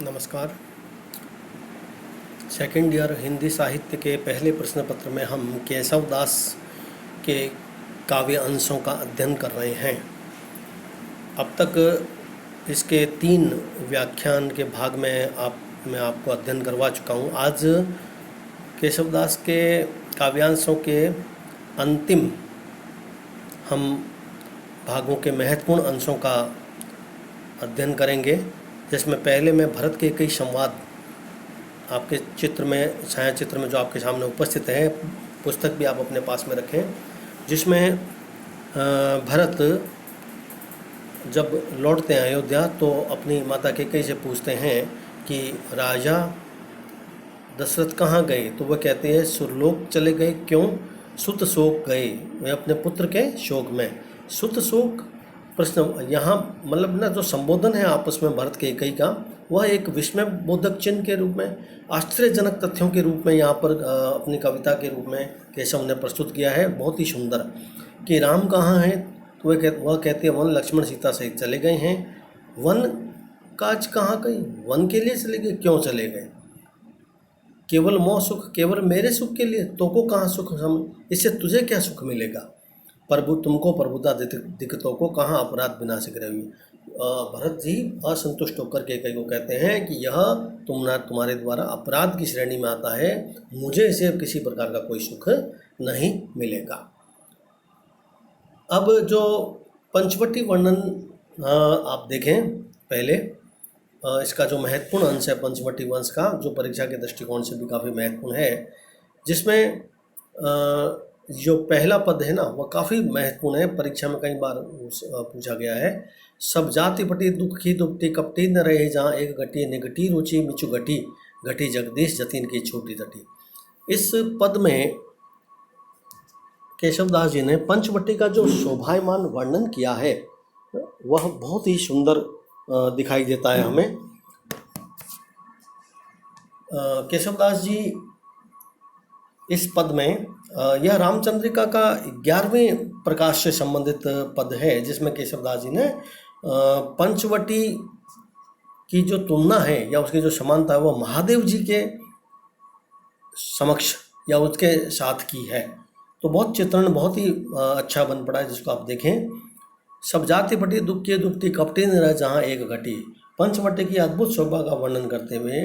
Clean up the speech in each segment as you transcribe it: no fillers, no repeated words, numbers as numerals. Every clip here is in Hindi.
नमस्कार। सेकंड ईयर हिंदी साहित्य के पहले प्रश्न पत्र में हम केशव दास के काव्य अंशों का अध्ययन कर रहे हैं। अब तक इसके 3 व्याख्यान के भाग में मैं आपको अध्ययन करवा चुका हूँ। आज केशव दास के काव्यांशों के अंतिम हम भागों के महत्वपूर्ण अंशों का अध्ययन करेंगे, जिसमें पहले मैं भरत के कई संवाद आपके चित्र में, छायाचित्र में जो आपके सामने उपस्थित है, पुस्तक भी आप अपने पास में रखें, जिसमें भरत जब लौटते हैं अयोध्या तो अपनी माता कैकेयी से पूछते हैं कि राजा दशरथ कहाँ गए, तो वह कहते हैं सुरलोक चले गए। क्यों? सुत शोक गए, वे अपने पुत्र के शोक में। सुत शोक प्रश्न यहाँ मतलब ना, जो संबोधन है आपस में भरत कैकेयी का, वह एक विस्मय बोधक चिन्ह के रूप में, आश्चर्यजनक तथ्यों के रूप में यहाँ पर अपनी कविता के रूप में केशव ने प्रस्तुत किया है। बहुत ही सुंदर। कि राम कहाँ हैं, तो वह कहते हैं वन लक्ष्मण सीता सहित चले गए हैं। वन काज कहाँ गई, वन के लिए चले गए। क्यों चले गए? केवल मोह सुख, केवल मेरे सुख के लिए। तो को कहाँ सुख, इससे तुझे क्या सुख मिलेगा? प्रभु तुमको प्रभुता दिक्कतों को कहाँ अपराध विनाशक रही। भरत जी असंतुष्ट होकर कैकेयी को कहते हैं कि यह तुम्हारे द्वारा अपराध की श्रेणी में आता है, मुझे इसे किसी प्रकार का कोई सुख नहीं मिलेगा। अब जो पंचवटी वर्णन आप देखें पहले, इसका जो महत्वपूर्ण अंश है पंचवटी वंश का, जो परीक्षा के दृष्टिकोण से भी काफ़ी महत्वपूर्ण है, जिसमें जो पहला पद है ना, वह काफ़ी महत्वपूर्ण है। परीक्षा में कई बार पूछा गया है। सब जाति पटी दुखी दुपटी कपटी न रहे जहाँ एक घटी निगटी रुचि मिचु घटी घटी जगदीश जतीन की छोटी तटी। इस पद में केशवदास जी ने पंचवटी का जो शोभायमान वर्णन किया है वह बहुत ही सुंदर दिखाई देता है हमें। केशवदास जी इस पद में, यह रामचंद्रिका का 11वें प्रकाश से संबंधित पद है, जिसमें केशवदास जी ने पंचवटी की जो तुलना है या उसकी जो समानता है वह महादेव जी के समक्ष या उसके साथ की है। तो बहुत चित्रण बहुत ही अच्छा बन पड़ा है, जिसको आप देखें। सब जाति पटी दुख के दुपटी कपटी न रह जहाँ एक घटी। पंचवटी की अद्भुत शोभा का वर्णन करते हुए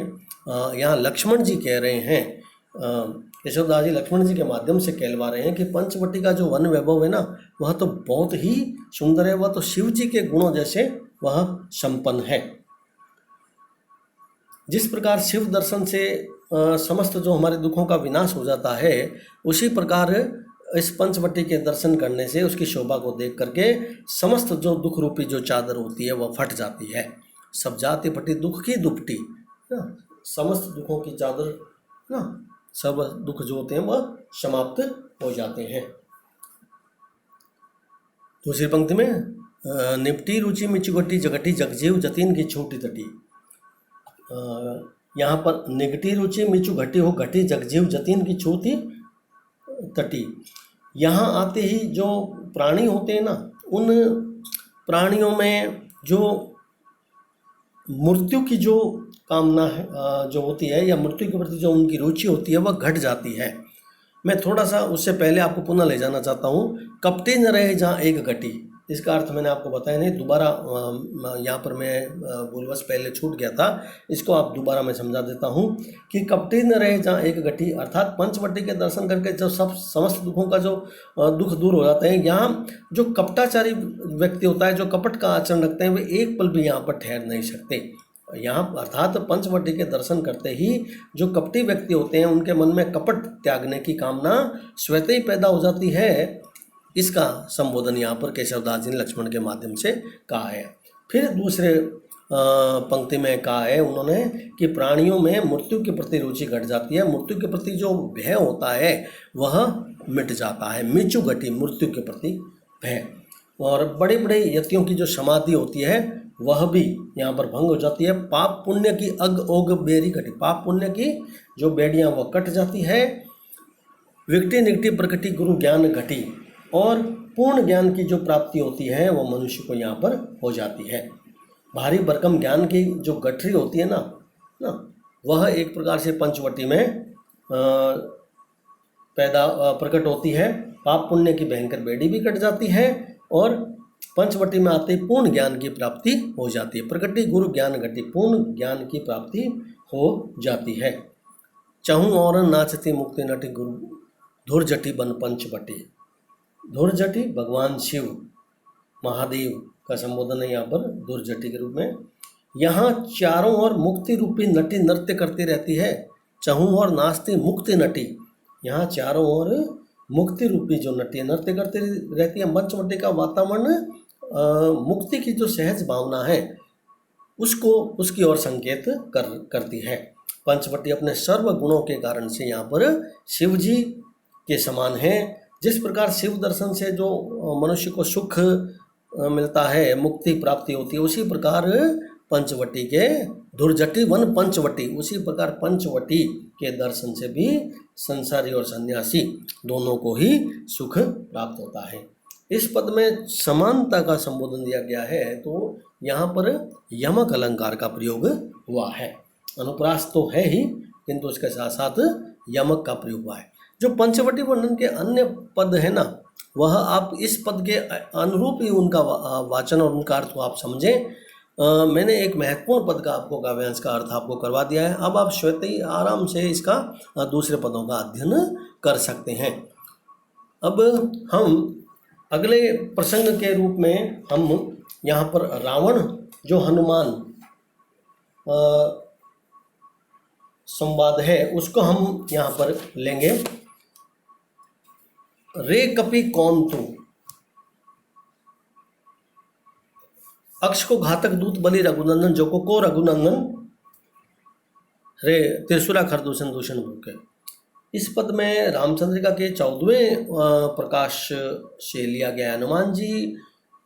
यहाँ लक्ष्मण जी कह रहे हैं, केशवदास जी लक्ष्मण जी के माध्यम से कहलवा रहे हैं कि पंचवटी का जो वन वैभव है ना, वह तो बहुत ही सुंदर है। वह तो शिव जी के गुणों जैसे वह संपन्न है। जिस प्रकार शिव दर्शन से समस्त जो हमारे दुखों का विनाश हो जाता है, उसी प्रकार इस पंचवटी के दर्शन करने से, उसकी शोभा को देख करके समस्त जो दुख रूपी जो चादर होती है वह फट जाती है। सब जाति फटी दुख की दुपटी, समस्त दुखों की चादर ना, सब दुख जो होते हैं वह समाप्त हो जाते हैं। दूसरी पंक्ति में निपटी रुचि मिचुगटी जगटी जगजीव जतीन की छोटी तटी। यहाँ पर निगटी रुचि मिचु घटी हो घटी जगजीव जतीन की छोटी तटी। यहाँ आते ही जो प्राणी होते हैं ना, उन प्राणियों में जो मृत्यु की जो कामना है जो होती है, या मृत्यु के प्रति जो उनकी रुचि होती है, वह घट जाती है। मैं थोड़ा सा उससे पहले आपको पुनः ले जाना चाहता हूँ। कपटी न रहे जहाँ एक घटी, इसका अर्थ मैंने आपको बताया नहीं, दोबारा यहाँ पर मैं भूलवश पहले छूट गया था, इसको आप दोबारा मैं समझा देता हूँ कि कपटी न रहे जहाँ एक घटी, अर्थात पंचवटी के दर्शन करके जो सब समस्त दुखों का जो दुख दूर हो जाते हैं। यहाँ जो कपटाचारी व्यक्ति होता है, जो कपट का आचरण रखते हैं, वे एक पल भी यहाँ पर ठहर नहीं सकते। यहाँ अर्थात पंचवटी के दर्शन करते ही जो कपटी व्यक्ति होते हैं, उनके मन में कपट त्यागने की कामना स्वतः ही पैदा हो जाती है। इसका संबोधन यहाँ पर केशवदास जी ने लक्ष्मण के माध्यम से कहा है। फिर दूसरे पंक्ति में कहा है उन्होंने कि प्राणियों में मृत्यु के प्रति रुचि घट जाती है, मृत्यु के प्रति जो भय होता है वह मिट जाता है। मिचु घटी, मृत्यु के प्रति भय। और बड़े बड़े यतियों की जो समाधि होती है वह भी यहाँ पर भंग हो जाती है। पाप पुण्य की अग ओग बेरी घटी, पाप पुण्य की जो बेड़ियाँ वह कट जाती है। विकटी निकटी प्रकटी गुरु ज्ञान घटी, और पूर्ण ज्ञान की जो प्राप्ति होती है वो मनुष्य को यहाँ पर हो जाती है। भारी भरकम ज्ञान की जो गठरी होती है ना, ना, वह एक प्रकार से पंचवटी में प्रकट होती है। पाप पुण्य की भयंकर बेड़ी भी कट जाती है और पंचवटी में आते पूर्ण ज्ञान की प्राप्ति हो जाती है। प्रगति गुरु ज्ञान घटी, पूर्ण ज्ञान की प्राप्ति हो जाती है। चहु और नाचती मुक्ति नटी गुरु धुरजटी बन पंचवटी। धुरजटी भगवान शिव महादेव का संबोधन है यहाँ पर धुरजटी के रूप में। यहाँ चारों ओर मुक्ति रूपी नटी नृत्य करती रहती है। चहु और नाचती मुक्ति नटी, यहाँ चारों ओर मुक्ति रूपी जो नटी नृत्य करती रहती है। पंचवटी का वातावरण मुक्ति की जो सहज भावना है उसको उसकी ओर संकेत करती है। पंचवटी अपने सर्व गुणों के कारण से यहाँ पर शिव जी के समान है। जिस प्रकार शिव दर्शन से जो मनुष्य को सुख मिलता है, मुक्ति प्राप्ति होती है, उसी प्रकार पंचवटी के धुरजटी वन पंचवटी, उसी प्रकार पंचवटी के दर्शन से भी संसारी और सन्यासी दोनों को ही सुख प्राप्त होता है। इस पद में समानता का संबोधन दिया गया है तो यहाँ पर यमक अलंकार का प्रयोग हुआ है। अनुप्रास तो है ही किंतु उसके साथ साथ यमक का प्रयोग हुआ है। जो पंचवटी वर्णन के अन्य पद है ना, वह आप इस पद के अनुरूप ही उनका वाचन और उनका अर्थ को आप समझें। मैंने एक महत्वपूर्ण पद का आपको काव्यांश का अर्थ आपको करवा दिया है। अब आप स्वतः ही आराम से इसका दूसरे पदों का अध्ययन कर सकते हैं। अब हम अगले प्रसंग के रूप में हम यहाँ पर रावण जो हनुमान संवाद है उसको हम यहाँ पर लेंगे। रे कपि कौन तू, अक्ष को घातक दूत बलि रघुनंदन, जो को रघुनंदन रे त्रिशूला खरदूषण दूषण भूखे। इस पद में रामचंद्रिका के 14वें प्रकाश से लिया गया। हनुमान जी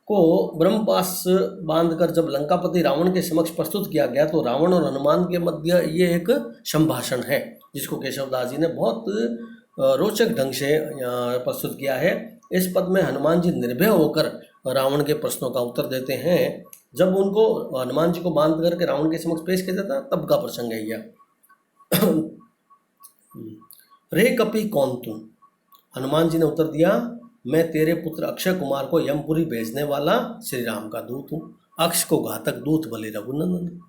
को ब्रह्मपास बांधकर जब लंकापति रावण के समक्ष प्रस्तुत किया गया तो रावण और हनुमान के मध्य ये एक संभाषण है जिसको केशवदास जी ने बहुत रोचक ढंग से प्रस्तुत किया है। इस पद में हनुमान जी निर्भय होकर रावण के प्रश्नों का उत्तर देते हैं। जब उनको हनुमान जी को बांध करके रावण के समक्ष पेश किया जाता तब का प्रसंग है यह। रे कपि कौन तू, हनुमान जी ने उत्तर दिया, मैं तेरे पुत्र अक्षय कुमार को यमपुरी भेजने वाला श्री राम का दूत हूँ। अक्ष को घातक दूत बलि रघुनंदन,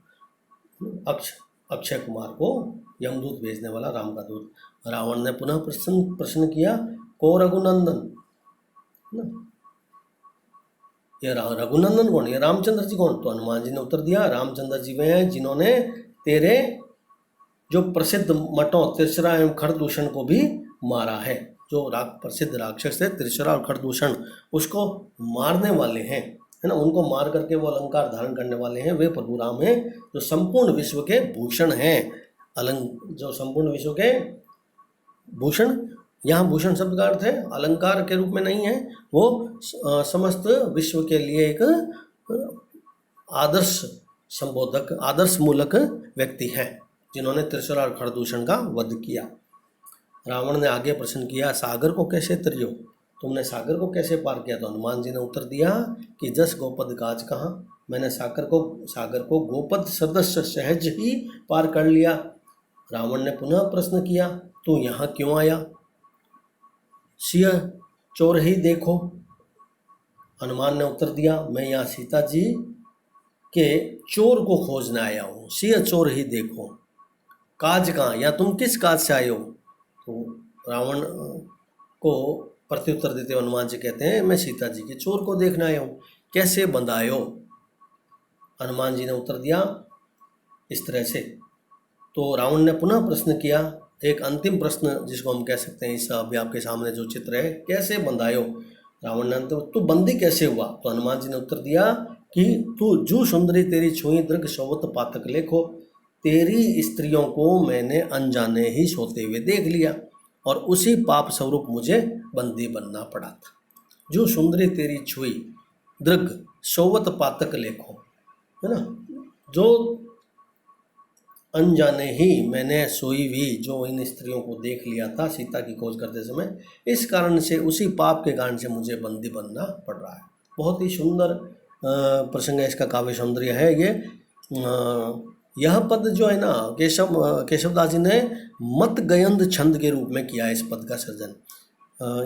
अक्षय कुमार को यमदूत भेजने वाला राम का दूत। रावण ने पुनः प्रश्न किया, को रघुनंदन, ये रघुनंदन कौन, ये रामचंद्र जी कौन? तो हनुमान जी ने उत्तर दिया, रामचंद्र जी वे हैं जिन्होंने तेरे जो प्रसिद्ध मटों त्रिशरा एवं खरदूषण को भी मारा है। जो प्रसिद्ध राक्षस थे त्रिशरा और खरदूषण, उसको मारने वाले हैं, है ना, उनको मार करके वो अलंकार धारण करने वाले हैं, वे प्रभु राम हैं जो संपूर्ण विश्व के भूषण हैं। जो संपूर्ण विश्व के भूषण, यहाँ भूषण शब्द का अर्थ है अलंकार के रूप में नहीं है, वो समस्त विश्व के लिए एक आदर्श संबोधक, आदर्श मूलक व्यक्ति है जिन्होंने त्रिशूल और खरदूषण का वध किया। रावण ने आगे प्रश्न किया, सागर को कैसे तरियो, तुमने सागर को कैसे पार किया? तो हनुमान जी ने उत्तर दिया कि जस गोपद काज कहाँ, मैंने सागर को गोपद सदस्य सहज ही पार कर लिया। रावण ने पुनः प्रश्न किया, तू यहाँ क्यों आया? सिंह चोर ही देखो। हनुमान ने उत्तर दिया, मैं यहाँ सीता जी के चोर को खोजने आया हूँ। सिंह चोर ही देखो, काज कहाँ, या तुम किस काज से आए हो? तो रावण को प्रत्युत्तर देते हनुमान जी कहते हैं, मैं सीता जी के चोर को देखने आया हूँ। कैसे बंधायो? हनुमान जी ने उत्तर दिया इस तरह से। तो रावण ने पुनः प्रश्न किया, एक अंतिम प्रश्न जिसको हम कह सकते हैं, इस अभी आपके सामने जो चित्र है, कैसे बंधायो? रावण ने तू बंदी कैसे हुआ? तो हनुमान जी ने उत्तर दिया कि तू जू सुंदरी तेरी छुई दृग शोवत पातक लेखो, तेरी स्त्रियों को मैंने अनजाने ही सोते हुए देख लिया और उसी पाप स्वरूप मुझे बंदी बनना पड़ा था। जो सुंदरी तेरी छुई दृग शोवत पातक लेखो, है ना, जो अनजाने ही मैंने सोई हुई जो इन स्त्रियों को देख लिया था सीता की खोज करते समय, इस कारण से उसी पाप के कारण से मुझे बंदी बनना पड़ रहा है। बहुत ही सुंदर प्रसंग है, इसका काव्य सौंदर्य है ये। यह पद जो है ना केशवदास जी ने मत गयंद छंद के रूप में किया है इस पद का सृजन।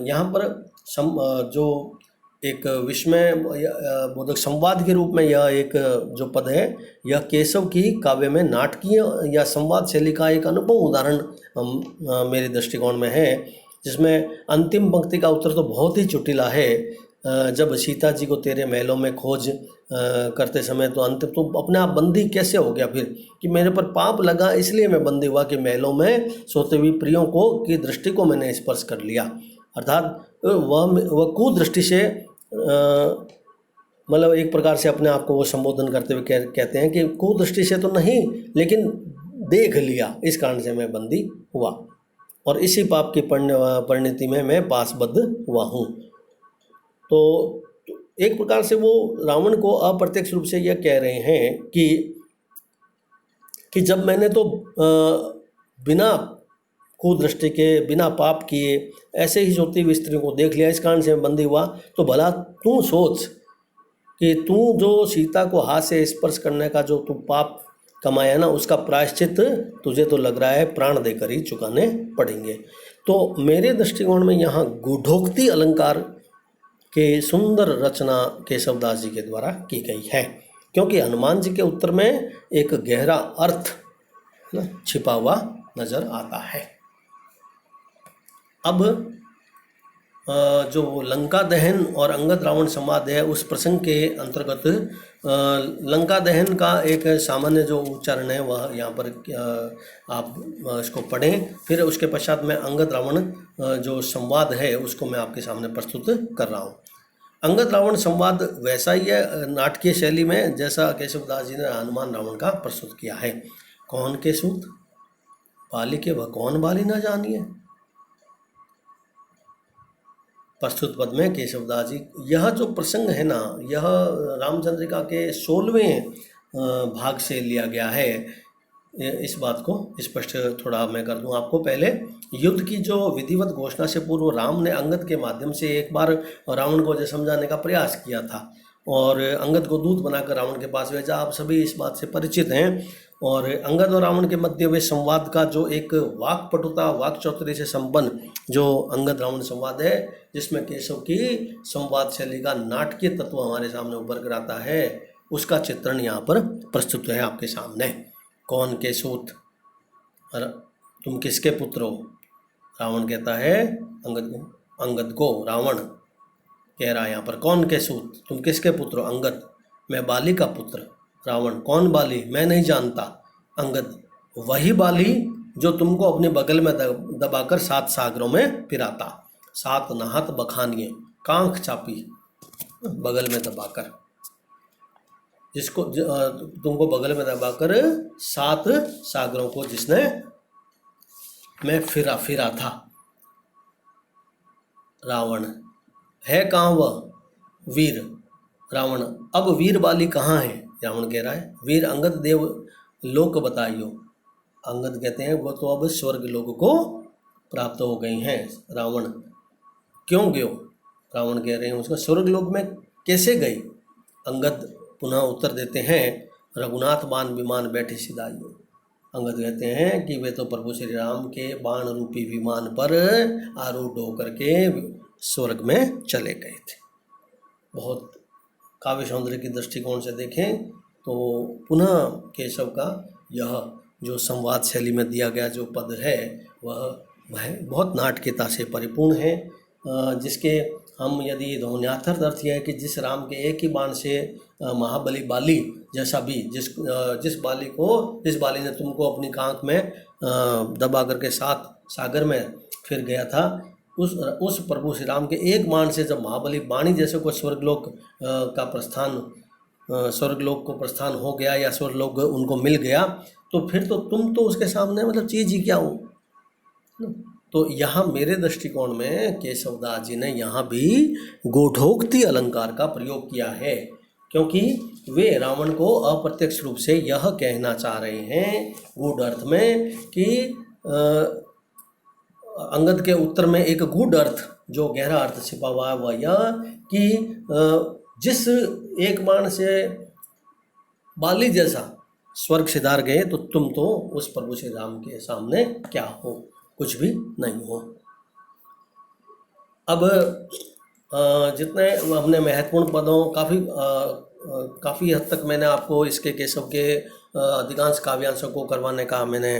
यहाँ पर जो एक विस्मय बोधक संवाद के रूप में यह एक जो पद है, यह केशव की काव्य में नाटकीय या संवाद शैली का एक अनुभव उदाहरण मेरे दृष्टिकोण में है, जिसमें अंतिम पंक्ति का उत्तर तो बहुत ही चुटिला है। जब सीता जी को तेरे महलों में खोज करते समय तो अंतिम तो अपने आप बंदी कैसे हो गया फिर, कि मेरे पर पाप लगा इसलिए मैं बंदी हुआ कि महलों में सोते हुई प्रियों को की दृष्टि को मैंने स्पर्श कर लिया। अर्थात वह कुदृष्टि से मतलब एक प्रकार से अपने आप को वो संबोधन करते हुए कहते हैं कि कुदृष्टि से तो नहीं लेकिन देख लिया, इस कारण से मैं बंदी हुआ और इसी पाप की परिणति में मैं पाशबद्ध हुआ हूँ। तो एक प्रकार से वो रावण को अप्रत्यक्ष रूप से यह कह रहे हैं कि जब मैंने तो बिना कुदृष्टि के बिना पाप किए ऐसे ही सोती हुई स्त्रियों को देख लिया, इस कारण से मैं बंदी हुआ, तो भला तू सोच कि तू जो सीता को हाथ से स्पर्श करने का जो तू पाप कमाया ना, उसका प्रायश्चित तुझे तो लग रहा है प्राण देकर ही चुकाने पड़ेंगे। तो मेरे दृष्टिकोण में यहाँ गूढ़ोक्ति अलंकार के सुंदर रचना केशवदास जी के द्वारा की गई है, क्योंकि हनुमान जी के उत्तर में एक गहरा अर्थ छिपा हुआ नजर आता है। अब जो लंका दहन और अंगद रावण संवाद है, उस प्रसंग के अंतर्गत लंका दहन का एक सामान्य जो उच्चारण है वह यहाँ पर आप इसको पढ़ें, फिर उसके पश्चात में अंगद रावण जो संवाद है उसको मैं आपके सामने प्रस्तुत कर रहा हूँ। अंगद रावण संवाद वैसा ही है नाटकीय शैली में जैसा केशवदास जी ने हनुमान रावण का प्रस्तुत किया है। कौन के सूत बाली के वह कौन बाली न जानिए, प्रस्तुत पद में केशवदास जी, यह जो प्रसंग है ना, यह रामचंद्रिका के 16वें भाग से लिया गया है। इस बात को स्पष्ट थोड़ा मैं कर दूं आपको। पहले युद्ध की जो विधिवत घोषणा से पूर्व राम ने अंगद के माध्यम से एक बार रावण को समझाने का प्रयास किया था और अंगद को दूत बनाकर रावण के पास भेजा। आप सभी इस बात से परिचित हैं। और अंगद और रावण के मध्य हुए संवाद का जो एक वाक्पटुता वाक चौतरी से संपन्न जो अंगद रावण संवाद है, जिसमें केशव की संवाद शैली का नाटकीय तत्व हमारे सामने उभर कर आता है, उसका चित्रण यहाँ पर प्रस्तुत है आपके सामने। कौन के सूत, तुम किसके पुत्र हो? रावण कहता है अंगद को, रावण कह रहा है यहाँ पर कौन के सूत, तुम किसके पुत्र हो? अंगद, मैं बाली का पुत्र। रावण, कौन बाली? मैं नहीं जानता। अंगद, वही बाली जो तुमको अपने बगल में दबाकर 7 सागरों में फिराता। 7 नहात बखानिए, कांख चापी बगल में दबाकर, जिसको तुमको बगल में दबाकर 7 सागरों को जिसने मैं फिरा था। रावण है कहाँ वह? वीर। रावण, अब वीर बाली कहाँ है? रावण कह रहा है वीर अंगद देव लोक बताइयो। अंगद कहते हैं वो तो अब स्वर्ग लोक को प्राप्त हो गई हैं। रावण, क्यों गयो? रावण कह रहे हैं उसका स्वर्ग लोक में कैसे गई? अंगद पुनः उत्तर देते हैं रघुनाथ बाण विमान बैठे सिधाइयो। अंगद कहते हैं कि वे तो प्रभु श्री राम के बाण रूपी विमान पर आरूढ़ होकर के स्वर्ग में चले गए थे। बहुत काव्य सौंदर्य की दृष्टिकोण से देखें तो पुनः केशव का यह जो संवाद शैली में दिया गया जो पद है वह बहुत नाटकीयता से परिपूर्ण है, जिसके हम यदि ध्वन्यार्थक अर्थ यह है कि जिस राम के एक ही बाण से महाबली बाली जैसा भी जिस बाली ने तुमको अपनी कांख में दबा करके 7 सागर में फिर गया था, उस प्रभु श्री राम के एक बाण से जब महाबली बाणी जैसे को स्वर्गलोक का प्रस्थान, स्वर्गलोक को प्रस्थान हो गया या स्वर्गलोक उनको मिल गया, तो फिर तो तुम तो उसके सामने मतलब चीज ही क्या हो। तो यहाँ मेरे दृष्टिकोण में केशवदास जी ने यहाँ भी गूढ़ोक्ति अलंकार का प्रयोग किया है, क्योंकि वे रावण को अप्रत्यक्ष रूप से यह कहना चाह रहे हैं गूढ़ अर्थ में कि अंगद के उत्तर में एक गूढ़ अर्थ जो गहरा अर्थ छिपा हुआ है वह यह कि जिस एक बाण से बाली जैसा स्वर्ग सिधार गए तो तुम तो उस प्रभु श्री राम के सामने क्या हो, कुछ भी नहीं हो। अब जितने हमने महत्वपूर्ण पदों काफ़ी हद तक मैंने आपको इसके केशव के अधिकांश काव्यांशों को करवाने का मैंने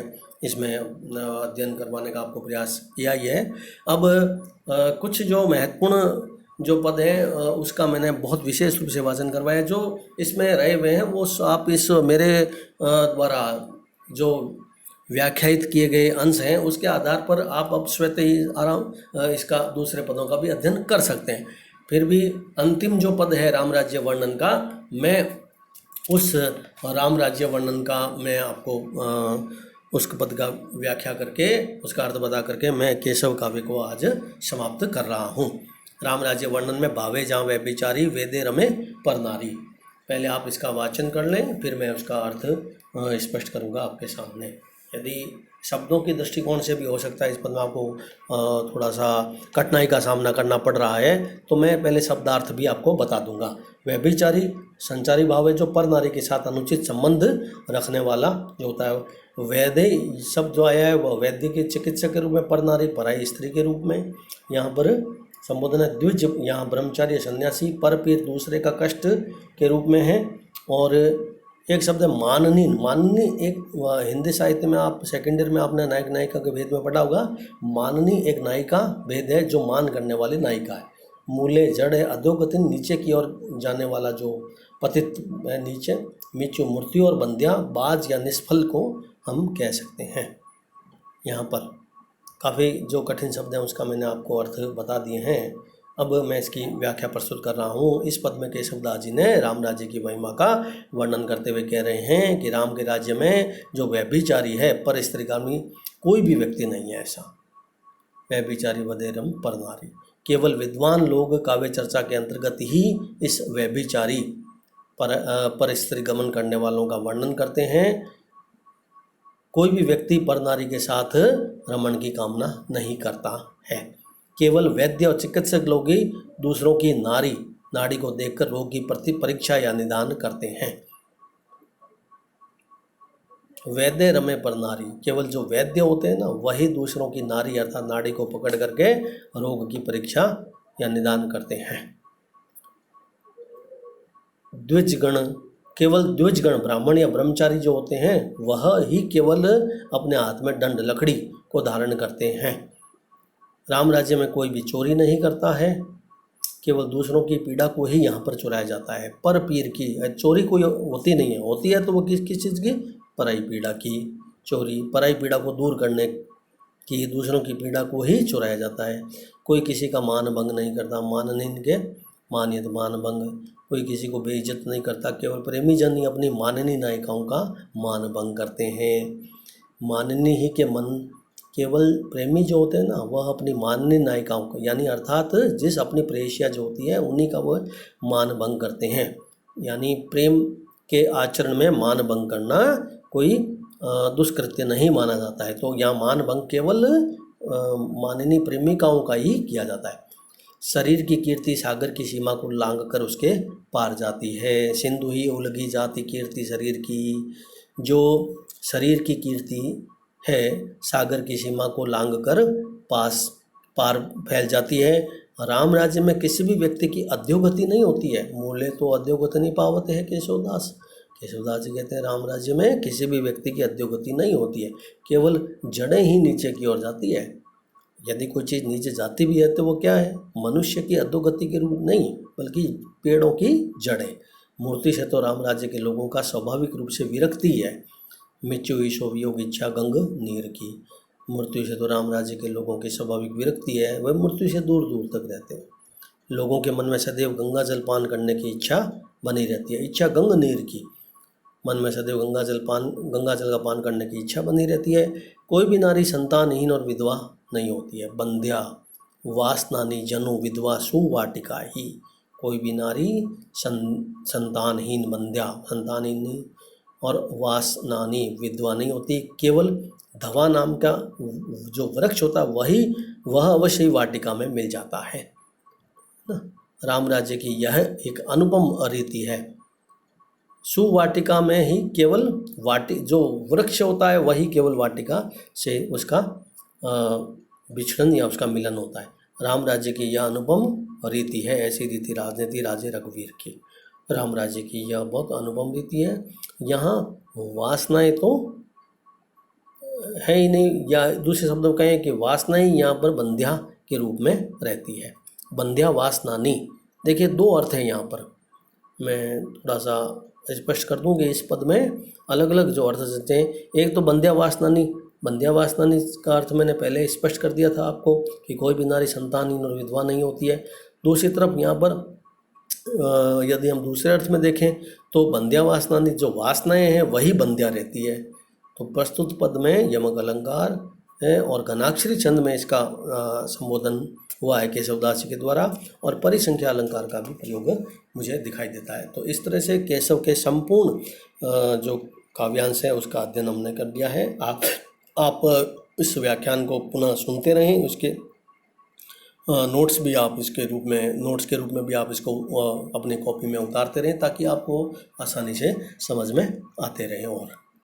इसमें अध्ययन करवाने का आपको प्रयास किया ही है। अब कुछ जो महत्वपूर्ण जो पद हैं उसका मैंने बहुत विशेष रूप से वाचन करवाया। जो इसमें रहे हुए हैं वो आप इस मेरे द्वारा जो व्याख्यायित किए गए अंश हैं उसके आधार पर आप अब स्वतः ही आराम इसका दूसरे पदों का भी अध्ययन कर सकते हैं। फिर भी अंतिम जो पद है राम राज्य वर्णन का, मैं उस राम राज्य वर्णन का मैं आपको उस पद का व्याख्या करके उसका अर्थ बता करके मैं केशव काव्य को आज समाप्त कर रहा हूँ। राम राज्य वर्णन में भावे जहाँ वह बिचारी वेदे रमे पर नारी। पहले आप इसका वाचन कर लें, फिर मैं उसका अर्थ स्पष्ट करूँगा आपके सामने। यदि शब्दों की दृष्टिकोण से भी हो सकता है इस पद में आपको थोड़ा सा कठिनाई का सामना करना पड़ रहा है, तो मैं पहले शब्दार्थ भी आपको बता दूंगा। व्यभिचारी संचारी भाव है जो पर नारी के साथ अनुचित संबंध रखने वाला जो होता है। वैद्य शब्द जो आया है वह वैद्य के चिकित्सक के रूप में, पर नारी पराई स्त्री के रूप में यहाँ पर संबोधन है। द्विज यहाँ ब्रह्मचारी सन्यासी, पर पीर दूसरे का कष्ट के रूप में है। और एक शब्द है माननी। माननी एक हिंदी साहित्य में आप सेकेंड ईयर में आपने नायक नायिका के भेद में पढ़ा होगा। माननी एक नायिका भेद है जो मान करने वाली नायिका है। मूले जड़ है अधोगति, नीचे की ओर जाने वाला जो पतित है नीचे। मीचू मृत्यु और बंध्या बाज या निष्फल को हम कह सकते हैं। यहाँ पर काफ़ी जो कठिन शब्द हैं उसका मैंने आपको अर्थ बता दिए हैं। अब मैं इसकी व्याख्या प्रस्तुत कर रहा हूँ। इस पद में केशवदास जी ने राम राज्य की महिमा का वर्णन करते हुए कह रहे हैं कि राम के राज्य में जो व्यभिचारी है, पर स्त्रीगामी कोई भी व्यक्ति नहीं है ऐसा। व्यभिचारी वदेरम पर नारी, केवल विद्वान लोग काव्य चर्चा के अंतर्गत ही इस व्यभिचारी पर स्त्री गमन करने वालों का वर्णन करते हैं। कोई भी व्यक्ति पर नारी के साथ रमण की कामना नहीं करता है। केवल वैद्य और चिकित्सक लोग ही दूसरों की नाड़ी को देखकर रोग की प्रति परीक्षा या निदान करते हैं। वैद्य रमे पर नारी, केवल जो वैद्य होते हैं ना वही दूसरों की नारी अर्थात नाड़ी को पकड़ करके रोग की परीक्षा या निदान करते हैं। द्विजगण, केवल द्विजगण ब्राह्मण या ब्रह्मचारी जो होते हैं वह ही केवल अपने हाथ में दंड लकड़ी को धारण करते हैं। राम राज्य में कोई भी चोरी नहीं करता है, केवल दूसरों की पीड़ा को ही यहाँ पर चुराया जाता है। पर पीर की चोरी कोई होती नहीं है, होती है तो वो किस चीज़ की, पराई पीड़ा की चोरी, पराई पीड़ा को दूर करने की, दूसरों की पीड़ा को ही चुराया जाता है। कोई किसी का मान भंग नहीं करता, माननीय के मानियत मान भंग, कोई किसी को बेइज्जत नहीं करता। केवल प्रेमी जन ही अपनी माननीय नायिकाओं का मान भंग करते हैं। माननीय ही के मन, केवल प्रेमी जो होते हैं ना वह अपनी माननीय नायिकाओं को यानी अर्थात जिस अपनी प्रेयसिया जो होती है उन्हीं का वह मान भंग करते हैं। यानी प्रेम के आचरण में मान भंग करना कोई दुष्कृत्य नहीं माना जाता है। तो यहाँ मान भंग केवल माननीय प्रेमिकाओं का ही किया जाता है। शरीर की कीर्ति सागर की सीमा को लांघ कर उसके पार जाती है। सिंधु ही उलगी जाती कीर्ति शरीर की, जो शरीर की कीर्ति है सागर की सीमा को लांघ कर पार फैल जाती है। राम राज्य में किसी भी व्यक्ति की अध्योगति नहीं होती है। मूल्य तो अध्योगति नहीं पावते हैं केशवदास जी कहते हैं राम राज्य में किसी भी व्यक्ति की अध्योगति नहीं होती है, केवल जड़ें ही नीचे की ओर जाती है। यदि कोई चीज़ नीचे जाती भी है तो वो क्या है, मनुष्य की अधोगति के रूप नहीं बल्कि पेड़ों की जड़ें। मूर्ति से तो राम राज्य के लोगों का स्वाभाविक रूप से विरक्ति है। मृत्यु ईशो वियोग इच्छा गंग नीर की, मृत्यु से तो राम राज्य के लोगों की स्वाभाविक विरक्ति है, वह मृत्यु से दूर दूर तक रहते हैं। लोगों के मन में सदैव गंगा जल पान करने की इच्छा बनी रहती है। इच्छा गंग नीर की, मन में सदैव गंगा जल का पान करने की इच्छा बनी रहती है। कोई भी नारी संतानहीन और विधवा नहीं होती है। बंध्या वासनानी जनु विधवा सुवाटिका ही, कोई भी नारी संतानहीन बंध्या संतानहीन और वासनानी विधवा नहीं होती। केवल धवा नाम का जो वृक्ष होता है वह अवश्य ही वाटिका में मिल जाता है ना। राम राज्य की यह एक अनुपम रीति है। सुवाटिका में ही केवल जो वृक्ष होता है वही केवल वाटिका से उसका विचरण या उसका मिलन होता है। राम राज्य की यह अनुपम रीति है, ऐसी रीति राजनीति राजे रघुवीर की। राम राज्य की यह बहुत अनुपम रीति है। यहाँ वासनाएं तो है ही नहीं, या दूसरे शब्दों में कहें कि वासना ही यहाँ पर बंध्या के रूप में रहती है। बंध्या वासनानी, देखिए दो अर्थ हैं यहाँ पर। मैं थोड़ा सा स्पष्ट कर दूँ कि इस पद में अलग अलग जो अर्थ देते हैं। एक तो बंध्या वासनानी का अर्थ मैंने पहले स्पष्ट कर दिया था आपको कि कोई भी नारी संतानहीन और विधवा नहीं होती है। दूसरी तरफ यहाँ पर यदि हम दूसरे अर्थ में देखें तो बंध्या वासनानी, जो वासनाएं हैं वही बंध्या रहती है। तो प्रस्तुत पद में यमक अलंकार है और घनाक्षरी छंद में इसका संबोधन हुआ है केशवदास जी के द्वारा, और परिसंख्या अलंकार का भी प्रयोग मुझे दिखाई देता है। तो इस तरह से केशव के संपूर्ण जो काव्यांश है उसका अध्ययन हमने कर लिया है। आप इस व्याख्यान को पुनः सुनते रहें, उसके नोट्स के रूप में भी आप इसको अपनी कॉपी में उतारते रहें ताकि आपको आसानी से समझ में आते रहें। और